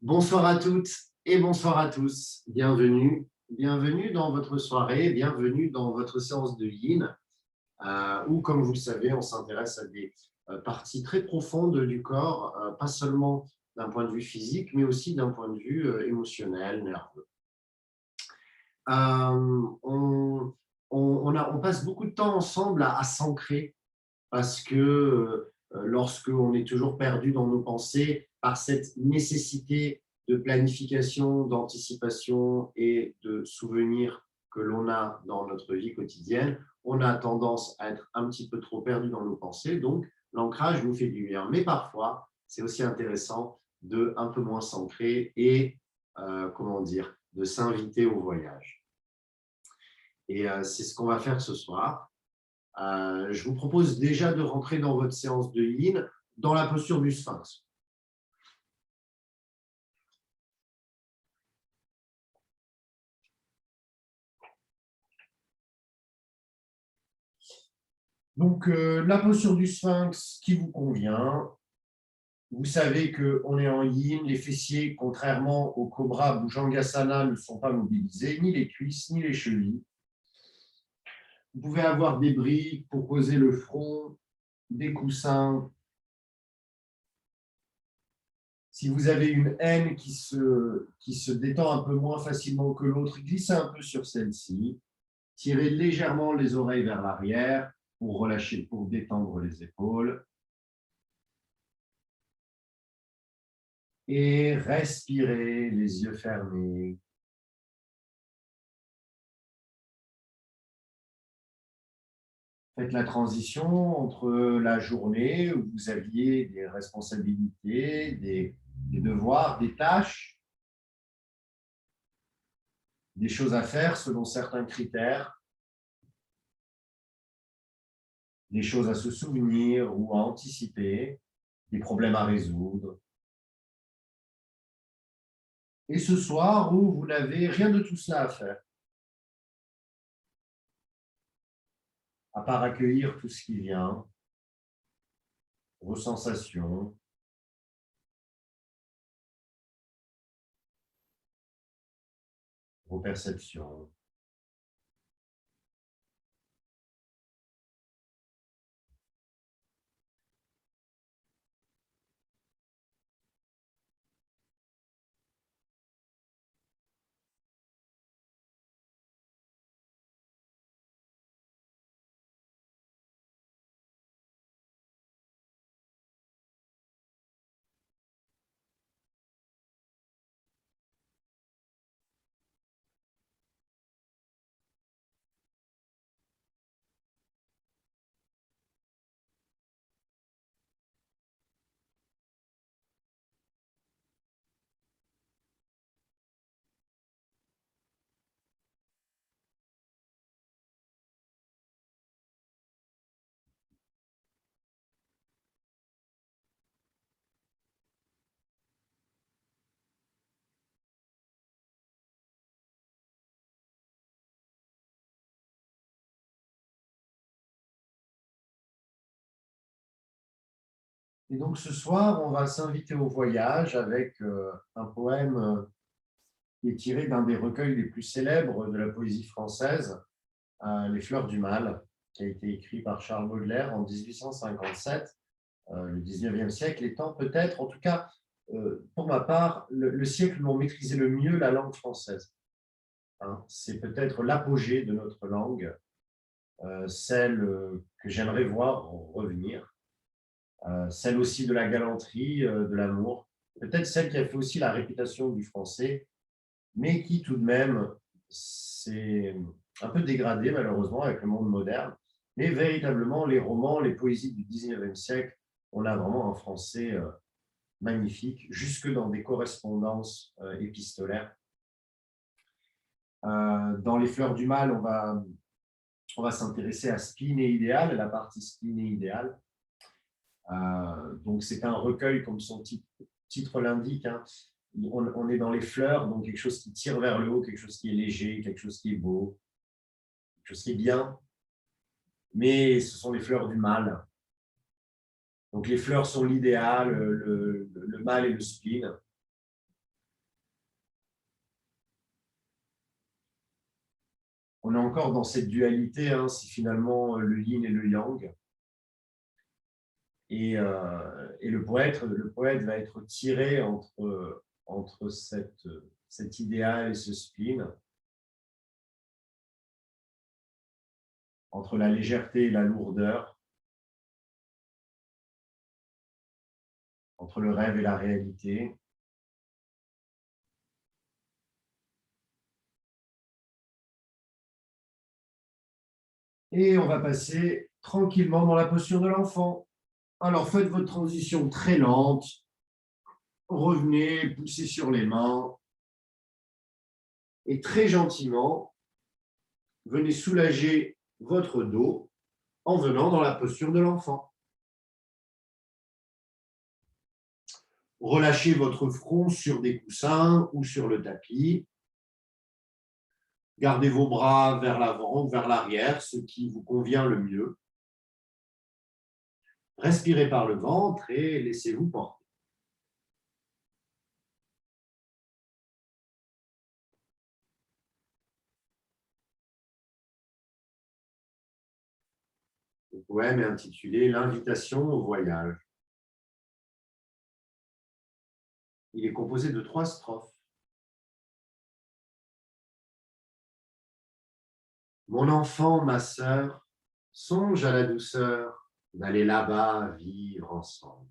Bonsoir à toutes et bonsoir à tous. Bienvenue, bienvenue dans votre soirée, bienvenue dans votre séance de Yin, où, comme vous le savez, on s'intéresse à des parties très profondes du corps, pas seulement d'un point de vue physique, mais aussi d'un point de vue émotionnel, nerveux. On passe beaucoup de temps ensemble à s'ancrer parce que lorsqu'on est toujours perdu dans nos pensées par cette nécessité de planification, d'anticipation et de souvenirs que l'on a dans notre vie quotidienne, on a tendance à être un petit peu trop perdu dans nos pensées, donc l'ancrage nous fait du bien. Mais parfois, c'est aussi intéressant de un peu moins s'ancrer et, comment dire, de s'inviter au voyage. Et c'est ce qu'on va faire ce soir. Je vous propose déjà de rentrer dans votre séance de Yin dans la posture du sphinx. Donc, la posture du sphinx qui vous convient. Vous savez qu'on est en Yin, les fessiers, contrairement au Cobra Bhujangasana, ne sont pas mobilisés, ni les cuisses, ni les chevilles. Vous pouvez avoir des briques pour poser le front, des coussins. Si vous avez une haine qui se détend un peu moins facilement que l'autre, glissez un peu sur celle-ci. Tirez légèrement les oreilles vers l'arrière pour relâcher, pour détendre les épaules. Et respirez, les yeux fermés. Faites la transition entre la journée où vous aviez des responsabilités, des devoirs, des tâches, des choses à faire selon certains critères, des choses à se souvenir ou à anticiper, des problèmes à résoudre. Et ce soir où vous n'avez rien de tout cela à faire, à part accueillir tout ce qui vient, vos sensations, vos perceptions. Et donc ce soir, on va s'inviter au voyage avec un poème qui est tiré d'un des recueils les plus célèbres de la poésie française, Les Fleurs du Mal, qui a été écrit par Charles Baudelaire en 1857, le 19e siècle étant peut-être, en tout cas pour ma part, le siècle où on maîtrisait le mieux la langue française. Hein, c'est peut-être l'apogée de notre langue, celle que j'aimerais voir revenir, celle aussi de la galanterie, de l'amour, peut-être celle qui a fait aussi la réputation du français, mais qui tout de même s'est un peu dégradée malheureusement avec le monde moderne. Mais véritablement, les romans, les poésies du 19e siècle, on a vraiment un français magnifique, jusque dans des correspondances épistolaires. Dans Les Fleurs du Mal, on va s'intéresser à Spleen et Idéal, la partie Spleen et Idéal. Donc c'est un recueil, comme son titre l'indique, hein. On est dans les fleurs, donc quelque chose qui tire vers le haut, quelque chose qui est léger, quelque chose qui est beau, quelque chose qui est bien, mais ce sont les fleurs du mal. Donc les fleurs sont l'idéal, le mal et le spleen. on est encore dans cette dualité, hein, c'est finalement le yin et le yang. Et le poète va être tiré entre cet idéal et ce spleen, entre la légèreté et la lourdeur, entre le rêve et la réalité. Et on va passer tranquillement dans la posture de l'enfant. Alors, faites votre transition très lente. Revenez, poussez sur les mains. Et très gentiment, venez soulager votre dos en venant dans la posture de l'enfant. Relâchez votre front sur des coussins ou sur le tapis. Gardez vos bras vers l'avant ou vers l'arrière, ce qui vous convient le mieux. Respirez par le ventre et laissez-vous porter. Le poème est intitulé « L'invitation au voyage ». Il est composé de 3 strophes. Mon enfant, ma sœur, songe à la douceur d'aller là-bas vivre ensemble.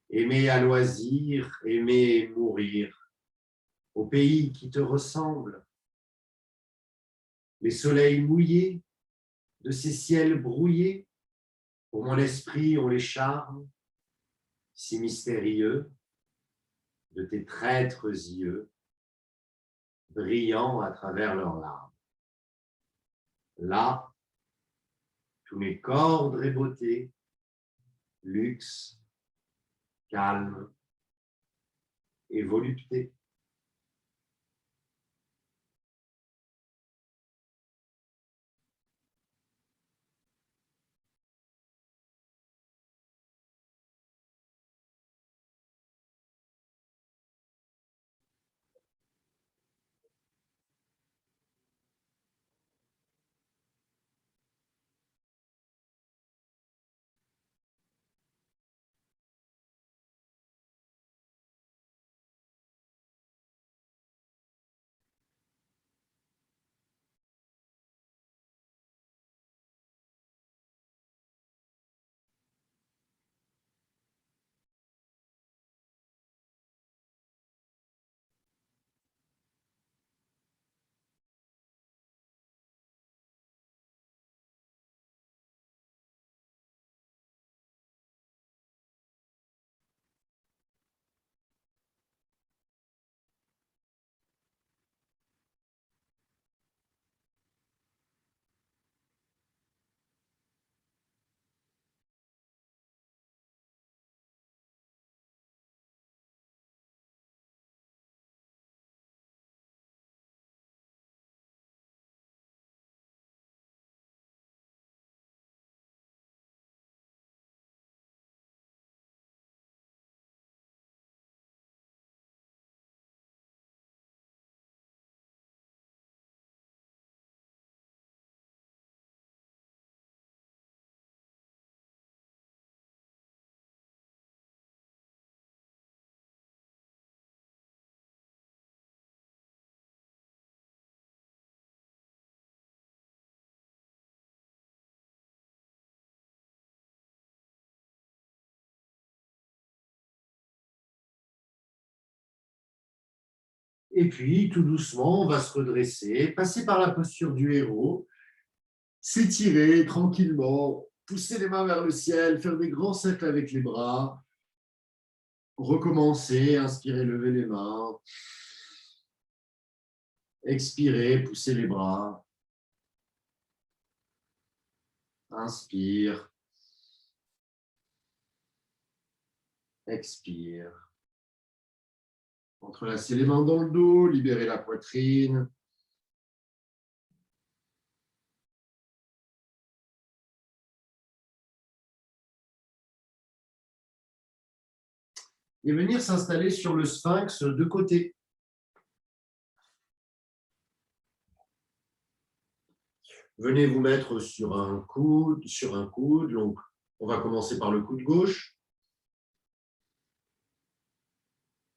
Aimer à loisir, aimer mourir, au pays qui te ressemble. Les soleils mouillés de ces ciels brouillés, pour mon esprit ont les charmes si mystérieux de tes traîtres yeux, brillant à travers leurs larmes. Là, tous mes cordes et beautés, luxe, calme et volupté. Et puis, tout doucement, on va se redresser, passer par la posture du héros, s'étirer tranquillement, pousser les mains vers le ciel, faire des grands cercles avec les bras, recommencer, inspirer, lever les mains, expirer, pousser les bras, inspire, expire. Entrelacez les mains dans le dos, libérez la poitrine. Et venir s'installer sur le sphinx de côté. Venez vous mettre sur un coude. Donc, on va commencer par le coude gauche.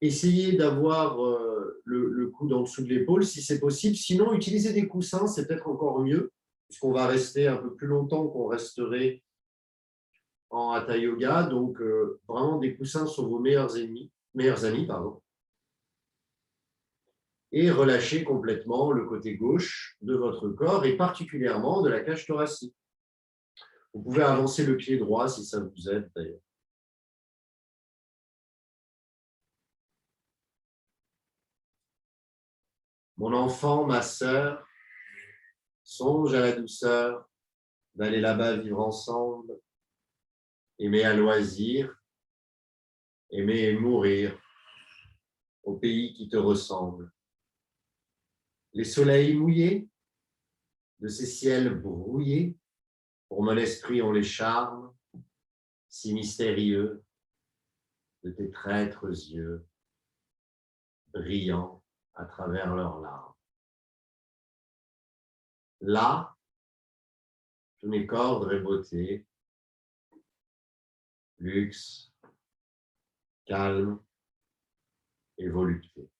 Essayez d'avoir le coude en dessous de l'épaule si c'est possible. Sinon, utilisez des coussins, c'est peut-être encore mieux, puisqu'on va rester un peu plus longtemps qu'on resterait en Hatha Yoga. Donc, vraiment, des coussins sont vos meilleurs amis. Et relâchez complètement le côté gauche de votre corps et particulièrement de la cage thoracique. Vous pouvez avancer le pied droit si ça vous aide d'ailleurs. Mon enfant, ma sœur, songe à la douceur d'aller là-bas vivre ensemble, aimer à loisir, aimer et mourir au pays qui te ressemble. Les soleils mouillés de ces ciels brouillés, pour mon esprit ont les charmes si mystérieux de tes traîtres yeux, brillants à travers leurs larmes. Là, tous mes cordes et beauté, luxe, calme et volupté.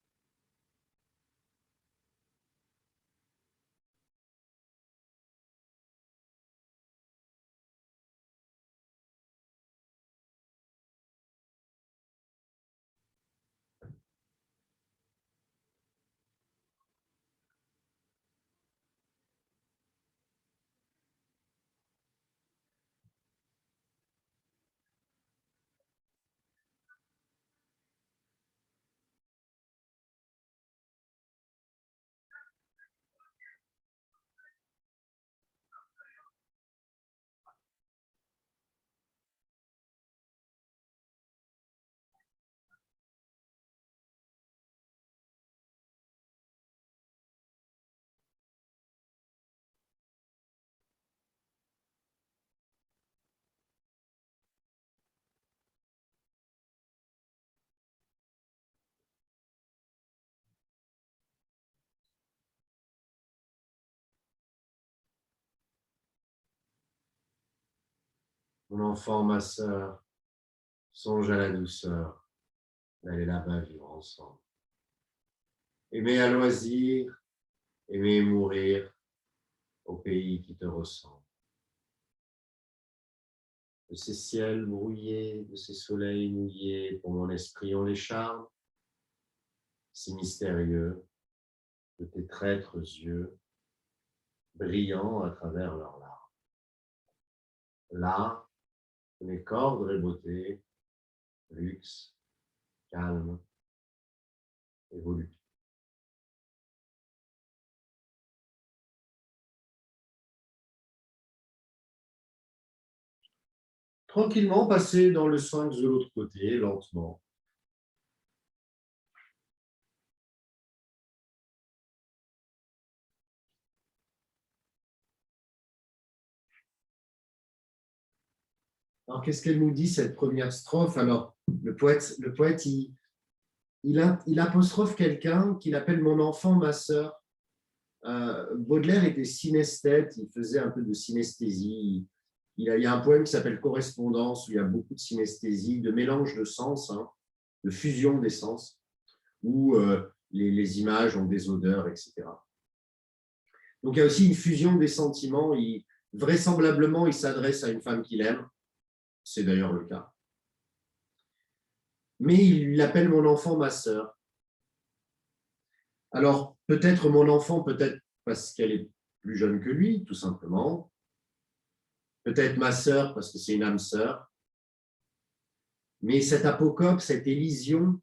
Mon enfant, ma sœur, songe à la douceur d'aller là-bas vivre ensemble. Aimer à loisir, aimer et mourir au pays qui te ressemble. De ces ciels brouillés, de ces soleils mouillés, pour mon esprit ont les charmes, si mystérieux, de tes traîtres yeux, brillants à travers leurs larmes. Là, mes cordes et beauté, luxe, calme et volupté. Tranquillement, passez dans le sphinx de l'autre côté, lentement. Alors, qu'est-ce qu'elle nous dit, cette première strophe? Alors, le poète il apostrophe quelqu'un qu'il appelle mon enfant, ma sœur. Baudelaire était synesthète, il faisait un peu de synesthésie. Il y a un poème qui s'appelle Correspondance, où il y a beaucoup de synesthésie, de mélange de sens, hein, de fusion des sens, où les images ont des odeurs, etc. Donc, il y a aussi une fusion des sentiments. Vraisemblablement, il s'adresse à une femme qu'il aime. C'est d'ailleurs le cas. Mais il l'appelle mon enfant, ma sœur. Alors, peut-être mon enfant, peut-être parce qu'elle est plus jeune que lui, tout simplement. Peut-être ma sœur, parce que c'est une âme sœur. Mais cette apocope, cette élision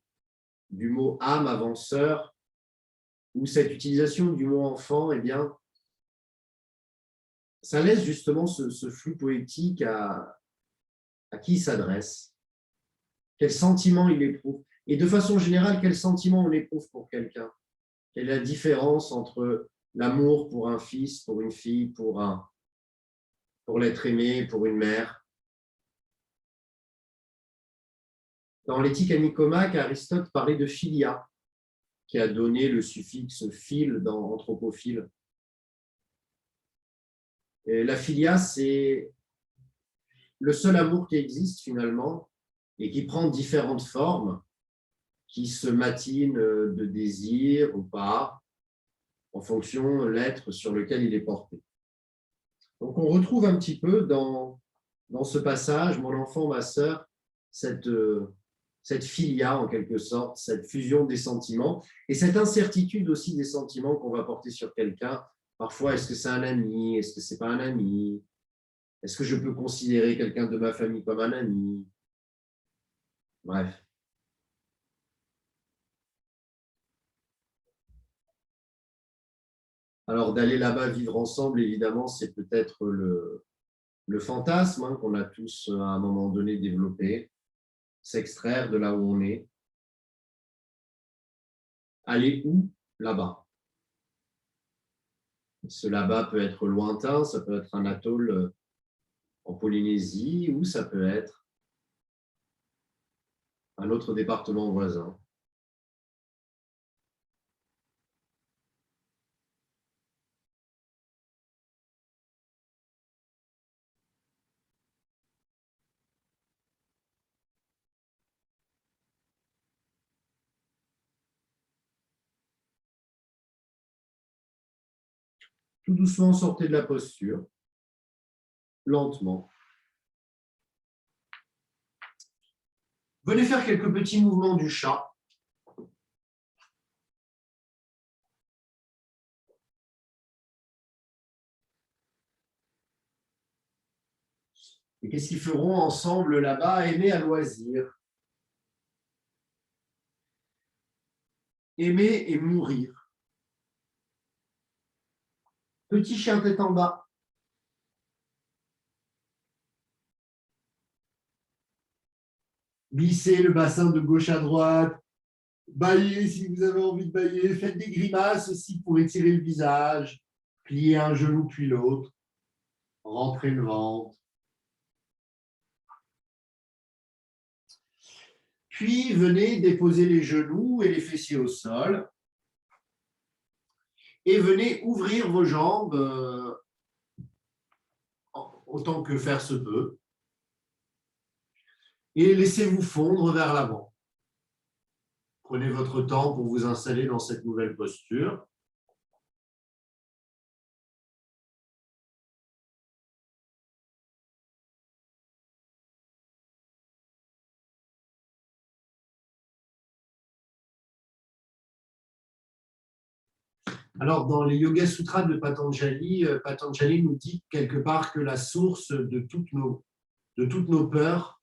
du mot âme avant sœur, ou cette utilisation du mot enfant, eh bien, ça laisse justement ce flux poétique à qui il s'adresse, quel sentiment il éprouve, et de façon générale, quel sentiment on éprouve pour quelqu'un. Quelle est la différence entre l'amour pour un fils, pour une fille, pour l'être aimé, pour une mère. Dans l'Éthique à Nicomaque, Aristote parlait de philia, qui a donné le suffixe phile dans anthropophile. Et la philia, c'est le seul amour qui existe finalement et qui prend différentes formes, qui se matinent de désir ou pas, en fonction de l'être sur lequel il est porté. Donc on retrouve un petit peu dans ce passage, mon enfant, ma sœur, cette filia en quelque sorte, cette fusion des sentiments et cette incertitude aussi des sentiments qu'on va porter sur quelqu'un. Parfois, est-ce que c'est un ami? Est-ce que c'est pas un ami? Est-ce que je peux considérer quelqu'un de ma famille comme un ami? Bref. Alors, d'aller là-bas vivre ensemble, évidemment, c'est peut-être le fantasme hein, qu'on a tous à un moment donné développé, s'extraire de là où on est. Aller où? Là-bas. Ce là-bas peut être lointain, ça peut être un atoll en Polynésie ou ça peut être un autre département voisin. Tout doucement, sortez de la posture, lentement. Venez faire quelques petits mouvements du chat. Et qu'est-ce qu'ils feront ensemble là-bas? Aimer à loisir. Aimer et mourir. Petit chien tête en bas. Glissez le bassin de gauche à droite. Baillez si vous avez envie de bailler. Faites des grimaces aussi pour étirer le visage. Pliez un genou puis l'autre. Rentrez le ventre. Puis venez déposer les genoux et les fessiers au sol. Et venez ouvrir vos jambes autant que faire se peut. Et laissez-vous fondre vers l'avant. Prenez votre temps pour vous installer dans cette nouvelle posture. Alors, dans les Yoga Sutras de Patanjali, Patanjali nous dit quelque part que la source de toutes nos peurs,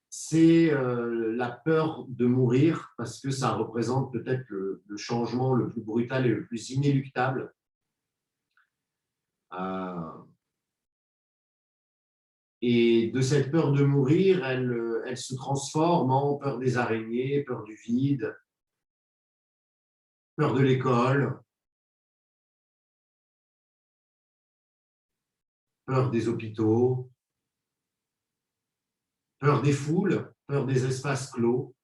c'est la peur de mourir, parce que ça représente peut-être le changement le plus brutal et le plus inéluctable. Et de cette peur de mourir, elle se transforme en peur des araignées, peur du vide, peur de l'école, peur des hôpitaux, peur des foules, peur des espaces clos.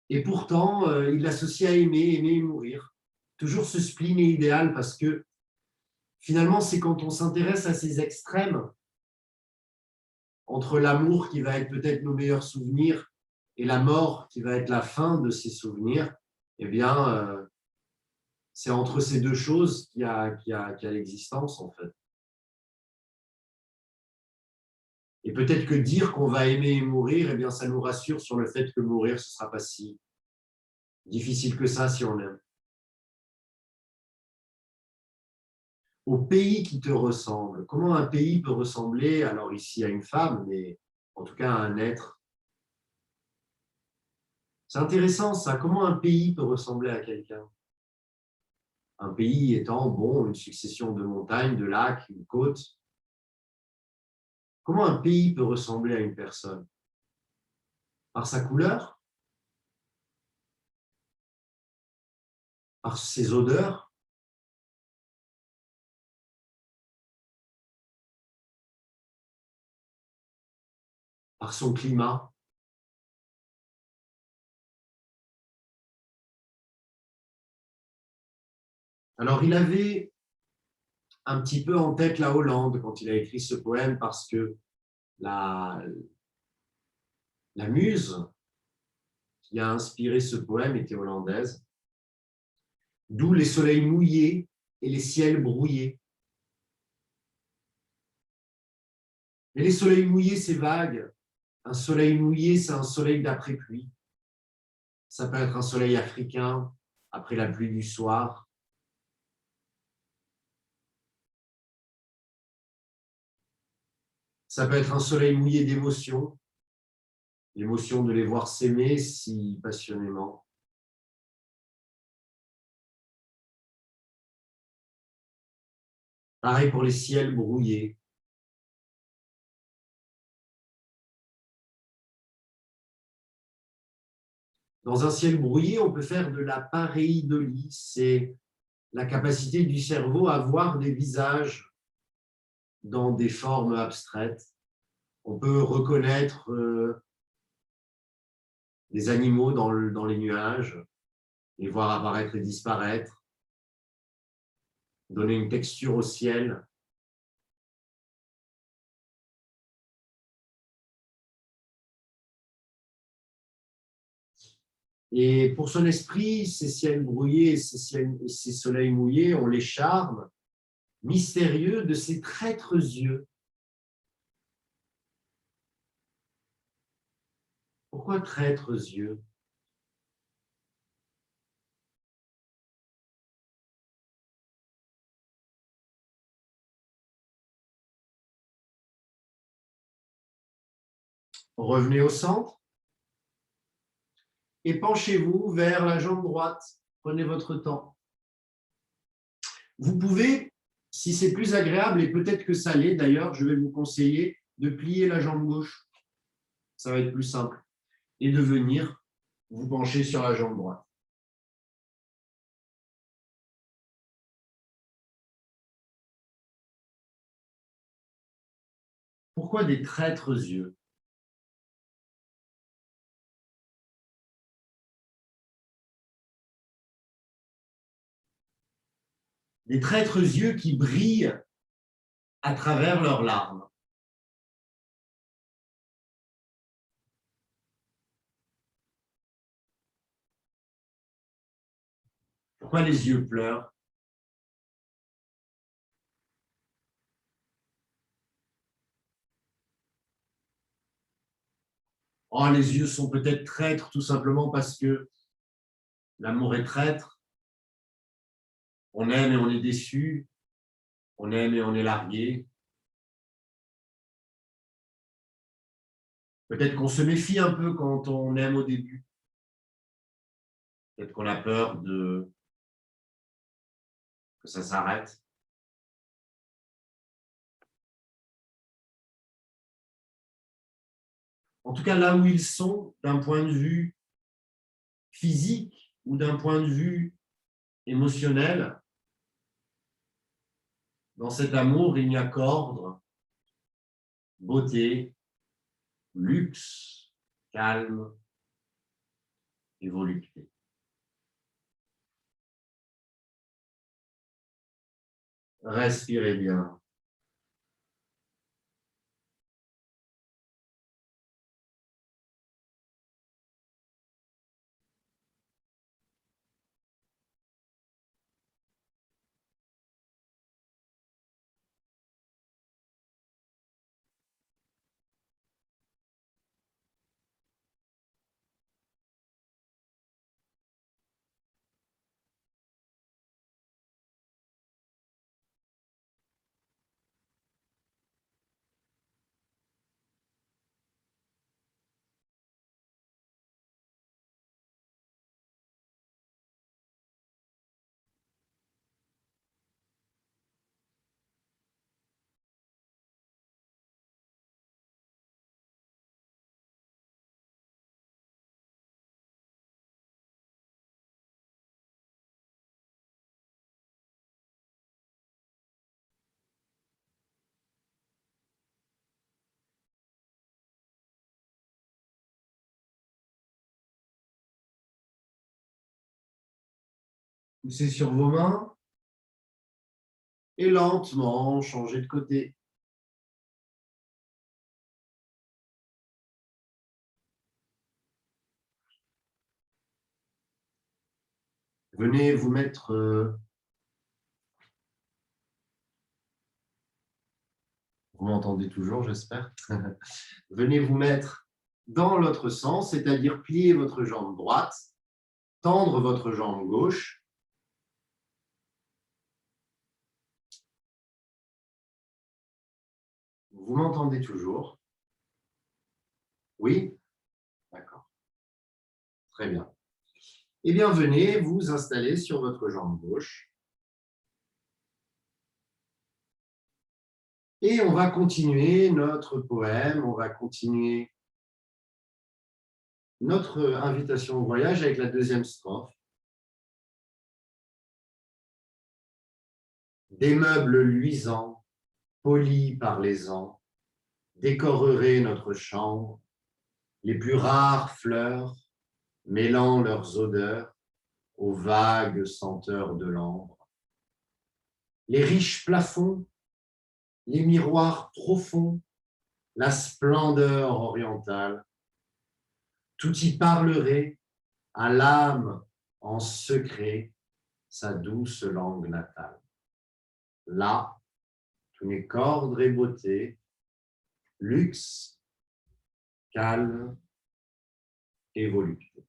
Et pourtant, il l'associe à aimer et mourir. Toujours ce spleen est idéal parce que finalement, c'est quand on s'intéresse à ces extrêmes, entre l'amour qui va être peut-être nos meilleurs souvenirs et la mort qui va être la fin de ces souvenirs, eh bien, c'est entre ces deux choses qu'il y a l'existence, en fait. Et peut-être que dire qu'on va aimer et mourir, eh bien, ça nous rassure sur le fait que mourir, ce ne sera pas si difficile que ça si on aime. Au pays qui te ressemble. Comment un pays peut ressembler, alors ici à une femme, mais en tout cas à un être? C'est intéressant ça. Comment un pays peut ressembler à quelqu'un? Un pays étant, bon, une succession de montagnes, de lacs, une côte. Comment un pays peut ressembler à une personne? Par sa couleur? Par ses odeurs? Par son climat? Alors, il avait un petit peu en tête la Hollande quand il a écrit ce poème parce que la, la muse qui a inspiré ce poème était hollandaise, d'où les soleils mouillés et les ciels brouillés. Mais les soleils mouillés, c'est vague. Un soleil mouillé, c'est un soleil d'après-pluie. Ça peut être un soleil africain après la pluie du soir. Ça peut être un soleil mouillé d'émotions, l'émotion de les voir s'aimer si passionnément. Pareil pour les ciels brouillés. Dans un ciel brouillé, on peut faire de la pareidolie. C'est la capacité du cerveau à voir des visages dans des formes abstraites. On peut reconnaître des animaux dans les nuages, les voir apparaître et disparaître, donner une texture au ciel. Et pour son esprit, ces ciels brouillés et ces soleils mouillés ont les charmes mystérieux de ces traîtres yeux. Pourquoi traîtres yeux? Revenez au centre et penchez-vous vers la jambe droite. Prenez votre temps. Vous pouvez, si c'est plus agréable, et peut-être que ça l'est d'ailleurs, je vais vous conseiller de plier la jambe gauche. Ça va être plus simple. Et de venir vous pencher sur la jambe droite. Pourquoi des traîtres yeux? Des traîtres yeux qui brillent à travers leurs larmes. Pourquoi les yeux pleurent? Oh, les yeux sont peut-être traîtres tout simplement parce que l'amour est traître. On aime et on est déçu. On aime et on est largué. Peut-être qu'on se méfie un peu quand on aime au début. Peut-être qu'on a peur que ça s'arrête. En tout cas, là où ils sont, d'un point de vue physique ou d'un point de vue émotionnel, dans cet amour, il n'y a qu'ordre, beauté, luxe, calme et volupté. Respirez bien. Poussez sur vos mains. et lentement changer de côté. Venez vous mettre, vous m'entendez toujours, j'espère. Venez vous mettre dans l'autre sens, c'est-à-dire plier votre jambe droite, tendre votre jambe gauche. Vous m'entendez toujours? Oui? D'accord. Très bien. Eh bien, venez vous installer sur votre jambe gauche. Et on va continuer notre poème, on va continuer notre invitation au voyage avec la deuxième strophe. Des meubles luisants, polis par les ans, décoreraient notre chambre, les plus rares fleurs, mêlant leurs odeurs aux vagues senteurs de l'ambre. Les riches plafonds, les miroirs profonds, la splendeur orientale, tout y parlerait à l'âme en secret sa douce langue natale. Là, tout n'est qu'ordre et beauté, luxe, calme et volupté.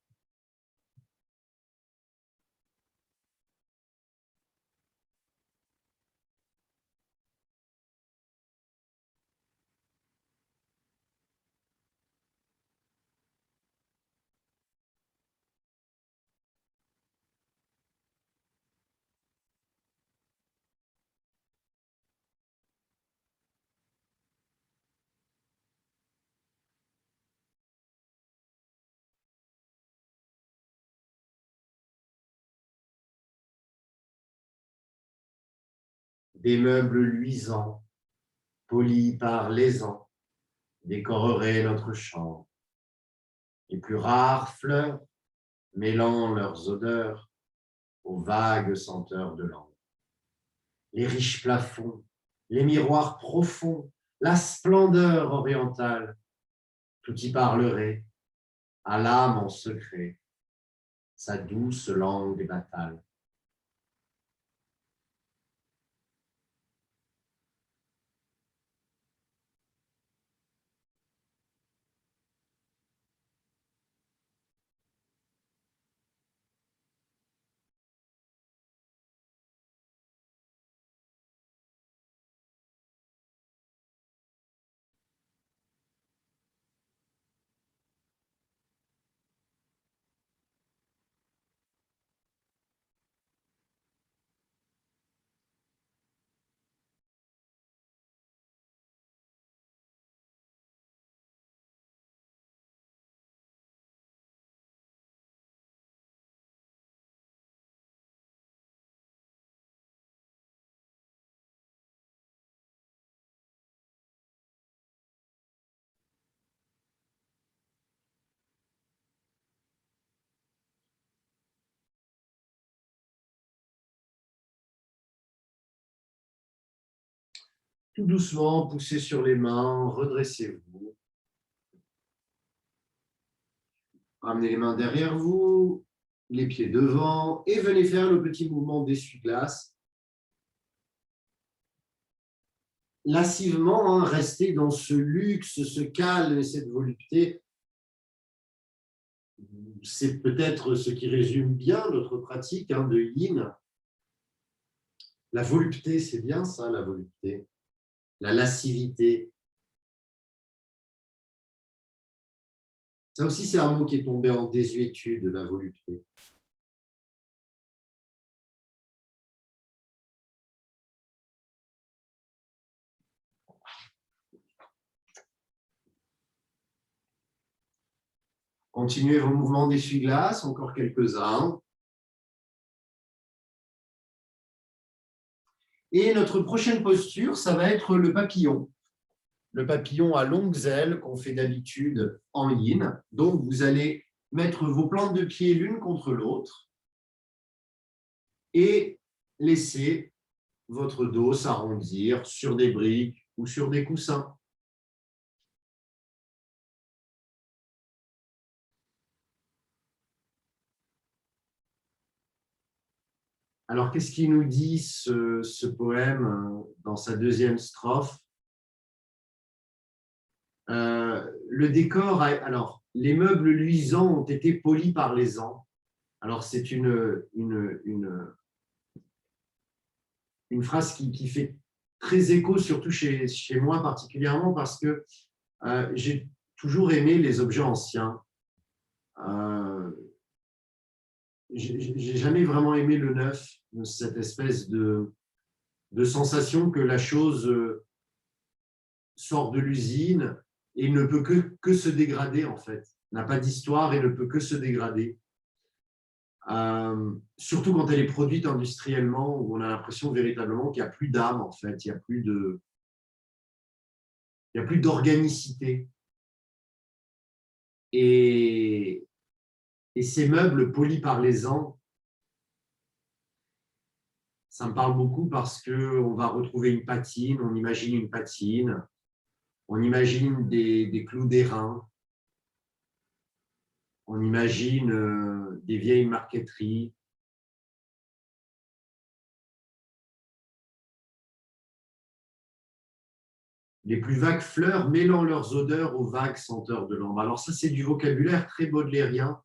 Des meubles luisants, polis par les ans, décoreraient notre chambre. Les plus rares fleurs, mêlant leurs odeurs aux vagues senteurs de l'ambre. Les riches plafonds, les miroirs profonds, la splendeur orientale, tout y parlerait, à l'âme en secret, sa douce langue natale. Tout doucement, poussez sur les mains, redressez-vous. Ramenez les mains derrière vous, les pieds devant, et venez faire le petit mouvement d'essuie-glace. Lascivement, hein, restez dans ce luxe, ce calme et cette volupté. C'est peut-être ce qui résume bien notre pratique hein, de yin. La volupté, c'est bien ça, la volupté. La lascivité. Ça aussi, c'est un mot qui est tombé en désuétude, la volupté. Continuez vos mouvements d'essuie-glace, encore quelques-uns. Et notre prochaine posture, ça va être le papillon. Le papillon à longues ailes qu'on fait d'habitude en yin. Donc, vous allez mettre vos plantes de pied l'une contre l'autre et laisser votre dos s'arrondir sur des briques ou sur des coussins. Alors, qu'est-ce qu'il nous dit ce poème dans sa deuxième strophe? Le décor, alors, les meubles luisants ont été polis par les ans. Alors, c'est une phrase qui fait très écho, surtout chez moi particulièrement, parce que j'ai toujours aimé les objets anciens. J'ai jamais vraiment aimé le neuf, cette espèce de sensation que la chose sort de l'usine et ne peut que se dégrader, en fait. N'a pas d'histoire et ne peut que se dégrader. Surtout quand elle est produite industriellement, où on a l'impression véritablement qu'il n'y a plus d'âme, en fait, il n'y a plus d'organicité. Et ces meubles polis par les ans, ça me parle beaucoup parce qu'on va retrouver une patine, on imagine une patine, on imagine des clous d'airain, on imagine des vieilles marqueteries. Les plus vagues fleurs mêlant leurs odeurs aux vagues senteurs de l'ambre. Alors ça, c'est du vocabulaire très baudelairien.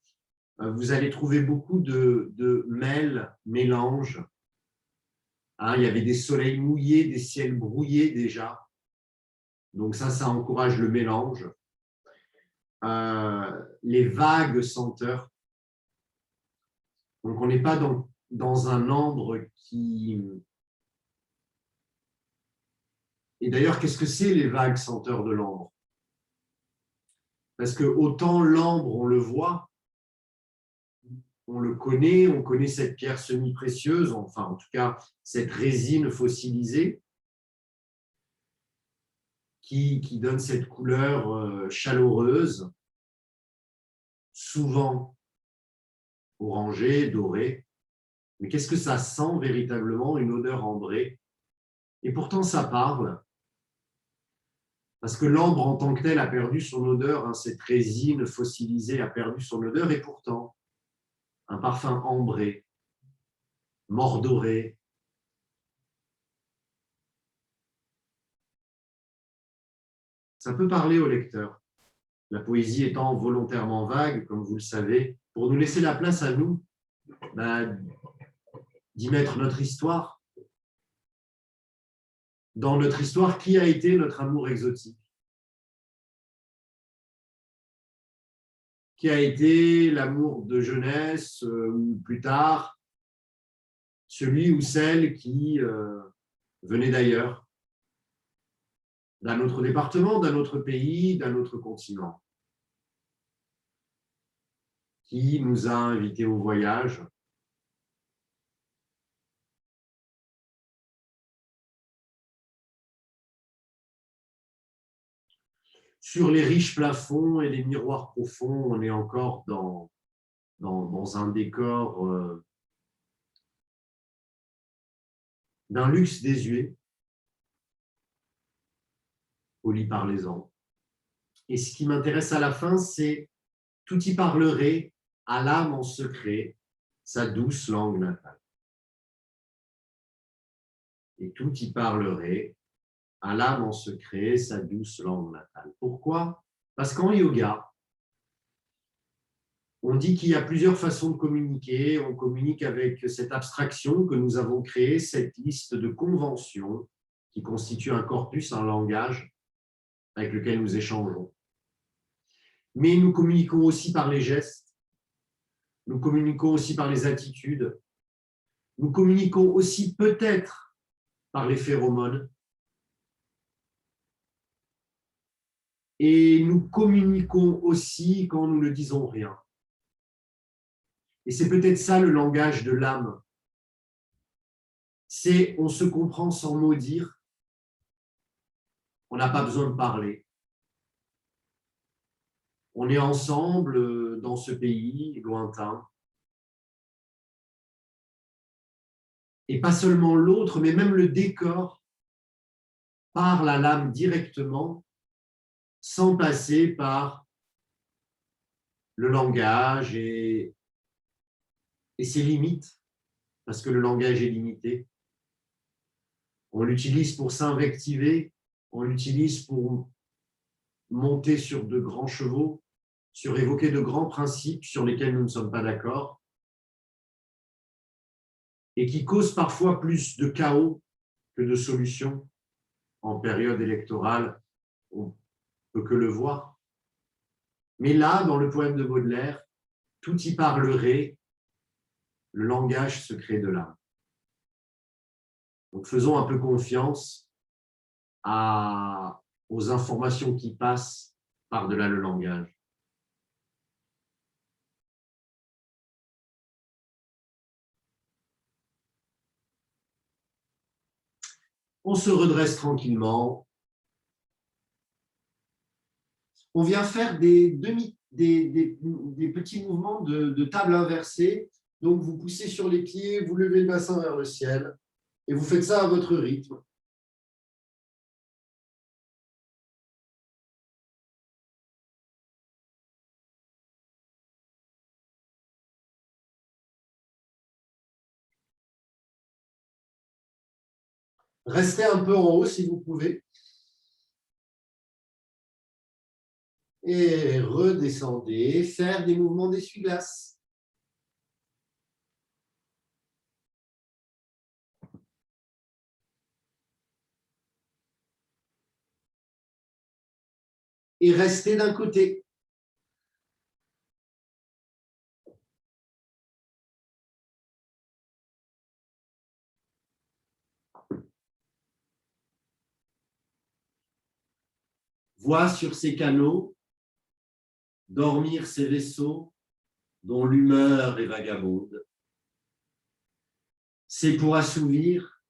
Vous allez trouver beaucoup de mêles, mélanges. Hein, il y avait des soleils mouillés, des ciels brouillés déjà. Donc ça encourage le mélange. Les vagues senteurs. Donc on n'est pas dans un ambre qui... Et d'ailleurs, qu'est-ce que c'est les vagues senteurs de l'ambre? Parce que autant l'ambre, on le voit, on le connaît, on connaît cette pierre semi-précieuse, enfin en tout cas cette résine fossilisée qui donne cette couleur chaleureuse, souvent orangée, dorée. Mais qu'est-ce que ça sent véritablement? Une odeur ambrée. Et pourtant ça parle, parce que l'ambre en tant que tel a perdu son odeur, hein, cette résine fossilisée a perdu son odeur, et pourtant un parfum ambré, mordoré, ça peut parler au lecteur. La poésie étant volontairement vague, comme vous le savez, pour nous laisser la place à nous d'y mettre notre histoire. Dans notre histoire, qui a été notre amour exotique? Qui a été l'amour de jeunesse ou plus tard, celui ou celle qui venait d'ailleurs, d'un autre département, d'un autre pays, d'un autre continent, qui nous a invités au voyage, sur les riches plafonds et les miroirs profonds, on est encore dans un décor d'un luxe désuet, poli par les ans. Et ce qui m'intéresse à la fin, c'est tout y parlerait à l'âme en secret, sa douce langue natale. Et tout y parlerait à l'âme en secret, sa douce langue natale. Pourquoi? Parce qu'en yoga, on dit qu'il y a plusieurs façons de communiquer. On communique avec cette abstraction que nous avons créée, cette liste de conventions qui constitue un corpus, un langage avec lequel nous échangeons. Mais nous communiquons aussi par les gestes, nous communiquons aussi par les attitudes, nous communiquons aussi peut-être par les phéromones, et nous communiquons aussi quand nous ne disons rien. Et c'est peut-être ça le langage de l'âme. C'est on se comprend sans mot dire, on n'a pas besoin de parler. On est ensemble dans ce pays lointain. et pas seulement l'autre, mais même le décor, parle à l'âme directement, sans passer par le langage et ses limites, parce que le langage est limité. On l'utilise pour s'invectiver, on l'utilise pour monter sur de grands chevaux, sur évoquer de grands principes sur lesquels nous ne sommes pas d'accord, et qui causent parfois plus de chaos que de solutions. En période électorale, on peut que le voir. Mais là, dans le poème de Baudelaire, tout y parlerait, le langage secret de l'âme. Donc faisons un peu confiance aux informations qui passent par-delà le langage. On se redresse tranquillement. On vient faire des petits mouvements de table inversée. Donc, vous poussez sur les pieds, vous levez le bassin vers le ciel et vous faites ça à votre rythme. Restez un peu en haut si vous pouvez. Et redescendez, faire des mouvements d'essuie-glace. Et restez d'un côté. Voix sur ces canaux, dormir ces vaisseaux dont l'humeur est vagabonde. C'est pour assouvir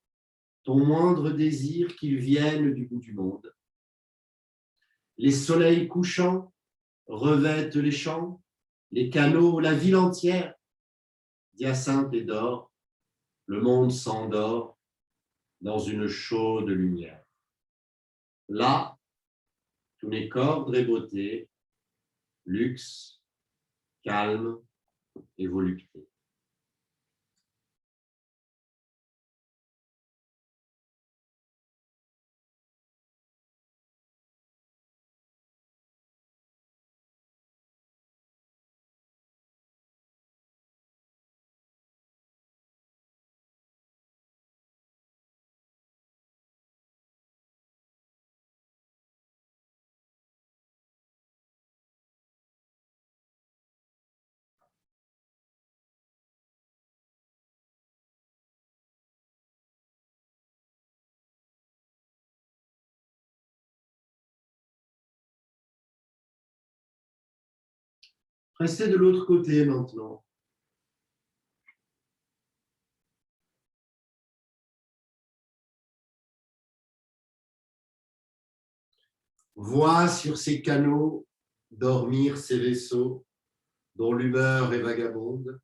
ton moindre désir qu'ils viennent du bout du monde. Les soleils couchants revêtent les champs, les canaux, la ville entière, d'hyacinthe et d'or. Le monde s'endort dans une chaude lumière. Là, tous les cordes et beauté, luxe, calme et volupté. Restez de l'autre côté maintenant. Vois sur ces canaux dormir ces vaisseaux dont l'humeur est vagabonde.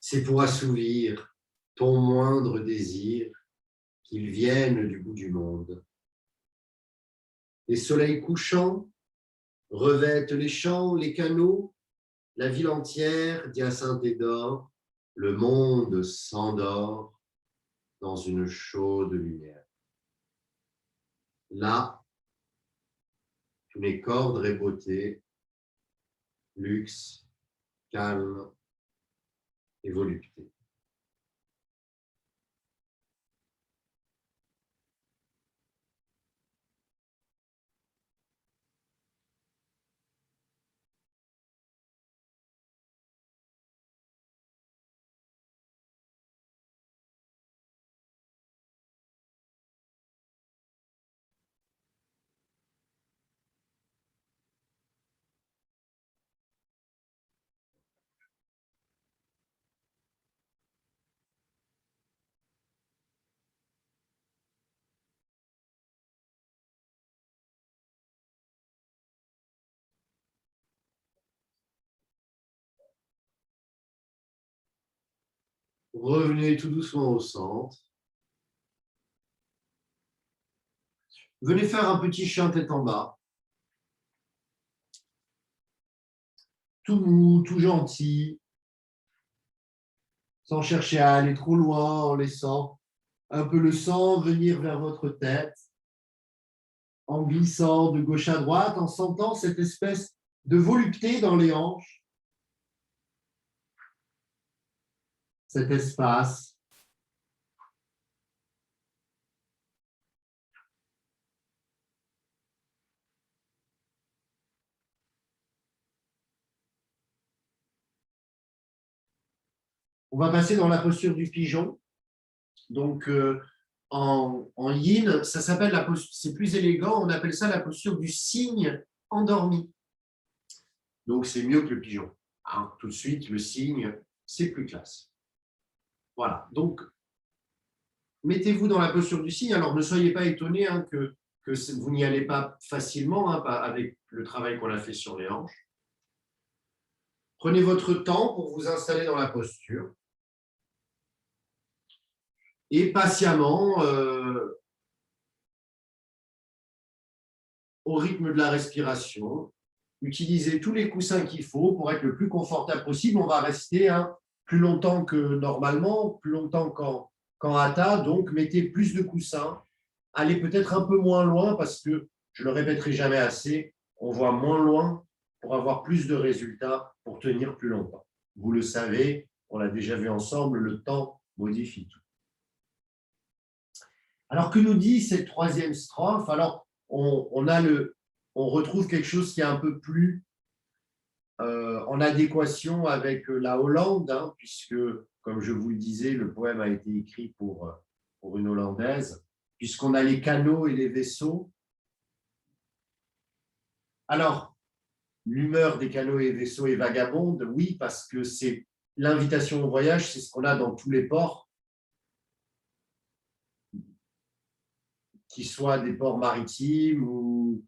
C'est pour assouvir ton moindre désir qu'ils viennent du bout du monde. Les soleils couchants revêtent les champs, les canaux, la ville entière d'hyacinthe et d'or. Le monde s'endort dans une chaude lumière. Là, tous les cordes et beauté, luxe, calme et volupté. Revenez tout doucement au centre. Venez faire un petit chien tête en bas. Tout mou, tout gentil, sans chercher à aller trop loin, en laissant un peu le sang venir vers votre tête, en glissant de gauche à droite, en sentant cette espèce de volupté dans les hanches, cet espace. On va passer dans la posture du pigeon. Donc, en yin, ça s'appelle la posture, c'est plus élégant, on appelle ça la posture du cygne endormi. Donc, c'est mieux que le pigeon. Hein, tout de suite, le cygne, c'est plus classe. Voilà. Donc, mettez-vous dans la posture du cygne. Alors, ne soyez pas étonnés hein, que vous n'y allez pas facilement hein, avec le travail qu'on a fait sur les hanches. Prenez votre temps pour vous installer dans la posture. Et patiemment, au rythme de la respiration, utilisez tous les coussins qu'il faut pour être le plus confortable possible. On va rester hein, plus longtemps que normalement, plus longtemps qu'en hatha. Donc, mettez plus de coussins. Allez peut-être un peu moins loin parce que, je ne le répéterai jamais assez, on voit moins loin pour avoir plus de résultats, pour tenir plus longtemps. Vous le savez, on l'a déjà vu ensemble, le temps modifie tout. Alors, que nous dit cette troisième strophe? Alors, on retrouve quelque chose qui est un peu plus en adéquation avec la Hollande, hein, puisque, comme je vous le disais, le poème a été écrit pour une Hollandaise, puisqu'on a les canaux et les vaisseaux. Alors, l'humeur des canaux et vaisseaux est vagabonde, oui, parce que c'est l'invitation au voyage, c'est ce qu'on a dans tous les ports, qu'ils soient des ports maritimes ou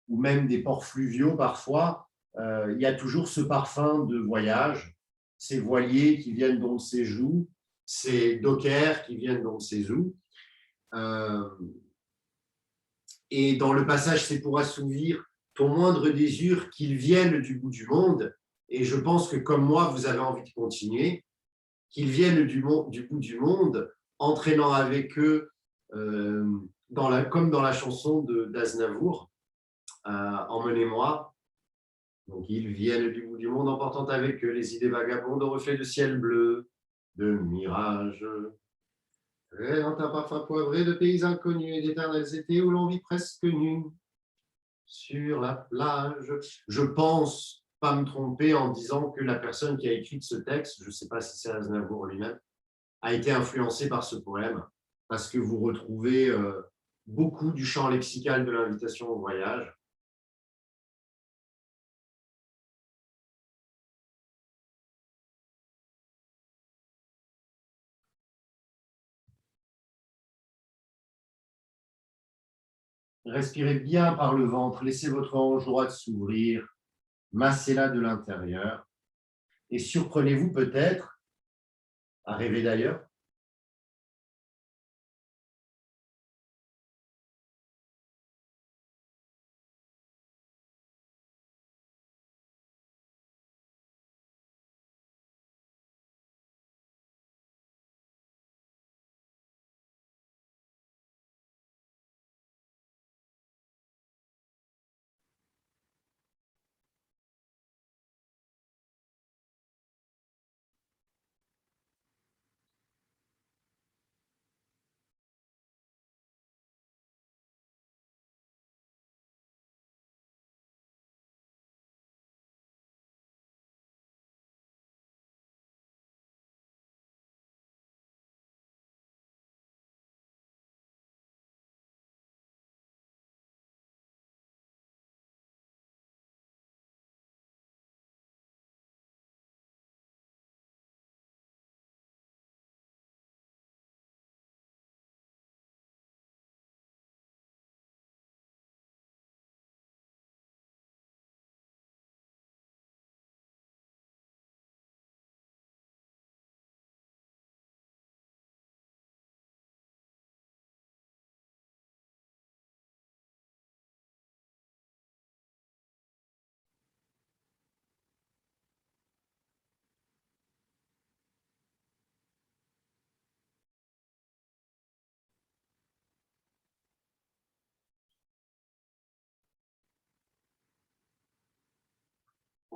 même des ports fluviaux parfois. Il y a toujours ce parfum de voyage, ces voiliers qui viennent dans ses joues, ces dockers qui viennent dans ses joues. Et dans le passage, c'est pour assouvir ton moindre désir qu'ils viennent du bout du monde. Et je pense que comme moi, vous avez envie de continuer, qu'ils viennent du bout du monde, entraînant avec eux, comme dans la chanson d'Aznavour, Emmenez-moi. Donc, ils viennent du bout du monde, emportant avec eux les idées vagabondes au reflet de ciel bleu, de mirages. Et dans un parfum poivré de pays inconnus et d'éternels étés où l'on vit presque nu sur la plage. Je pense pas me tromper en disant que la personne qui a écrit ce texte, je ne sais pas si c'est Aznavour lui-même, a été influencée par ce poème, parce que vous retrouvez beaucoup du champ lexical de l'invitation au voyage. Respirez bien par le ventre, laissez votre hanche droite s'ouvrir, massez-la de l'intérieur et surprenez-vous peut-être à rêver d'ailleurs.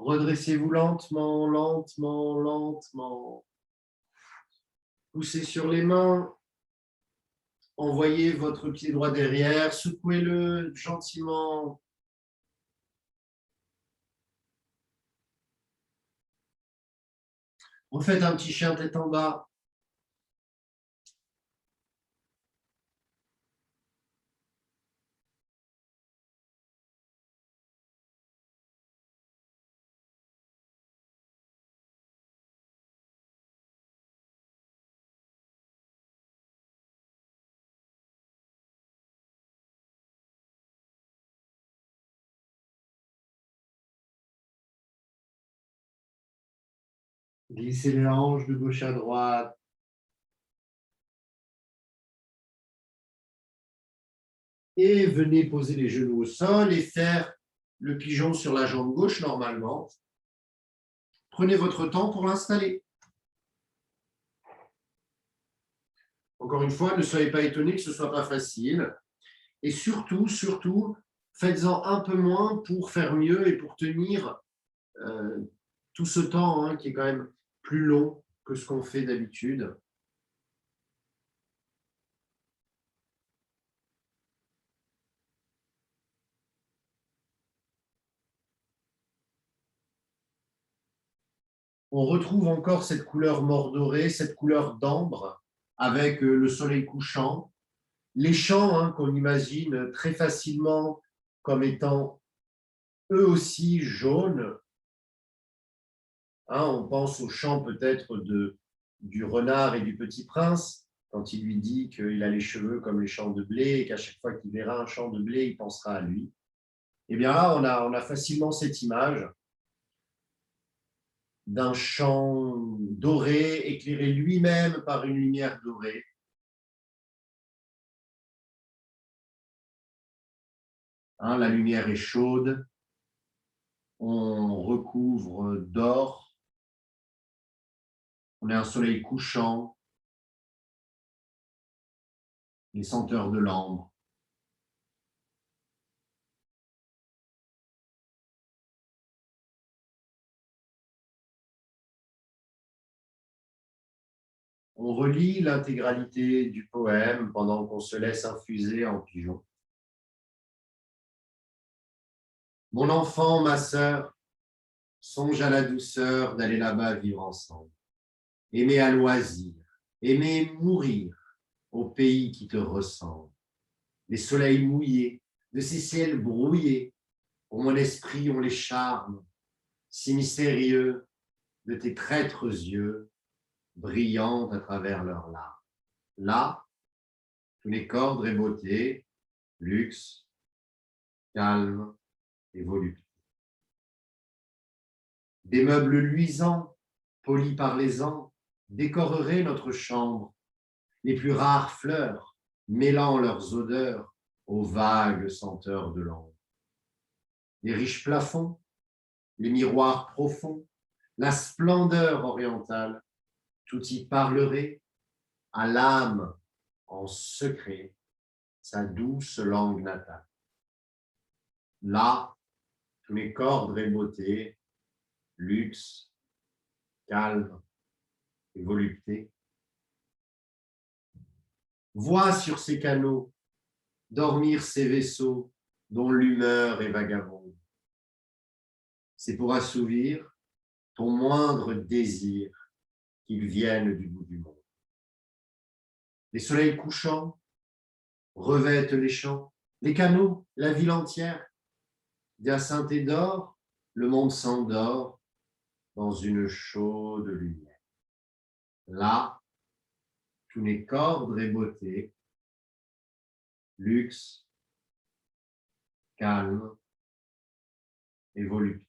Redressez-vous lentement, lentement, lentement. Poussez sur les mains. Envoyez votre pied droit derrière. Secouez-le gentiment. Refaites un petit chien tête en bas. Glissez les hanches de gauche à droite. Et venez poser les genoux au sol et faire le pigeon sur la jambe gauche normalement. Prenez votre temps pour l'installer. Encore une fois, ne soyez pas étonnés que ce ne soit pas facile. Et surtout, faites-en un peu moins pour faire mieux et pour tenir tout ce temps qui est quand même plus long que ce qu'on fait d'habitude. On retrouve encore cette couleur mordorée, cette couleur d'ambre avec le soleil couchant. Les champs qu'on imagine très facilement comme étant eux aussi jaunes. On pense aux champs peut-être du renard et du petit prince, quand il lui dit qu'il a les cheveux comme les champs de blé et qu'à chaque fois qu'il verra un champ de blé, il pensera à lui. Et bien là, on a facilement cette image d'un champ doré, éclairé lui-même par une lumière dorée. La lumière est chaude, on recouvre d'or, on a un soleil couchant, les senteurs de l'ambre. On relit l'intégralité du poème pendant qu'on se laisse infuser en pigeon. Mon enfant, ma sœur, songe à la douceur d'aller là-bas vivre ensemble. Aimer à loisir, aimer mourir au pays qui te ressemble. Les soleils mouillés, de ces ciels brouillés, pour mon esprit ont les charmes, si mystérieux, de tes traîtres yeux, brillant à travers leurs larmes. Là, tous les cordes et beauté, luxe, calme et volupté. Des meubles luisants, polis par les ans, décoreraient notre chambre. Les plus rares fleurs, mêlant leurs odeurs aux vagues senteurs de l'ambre. Les riches plafonds, les miroirs profonds, la splendeur orientale, tout y parlerait à l'âme en secret, sa douce langue natale. Là, tous les cordes et beauté, luxe, calme et volupté. Vois sur ces canaux dormir ces vaisseaux dont l'humeur est vagabonde. C'est pour assouvir ton moindre désir qu'ils viennent du bout du monde. Les soleils couchants revêtent les champs, les canaux, la ville entière. D'hyacinthe et d'or, le monde s'endort dans une chaude lumière. Là, tous les cordes et beauté, luxe, calme et volupté.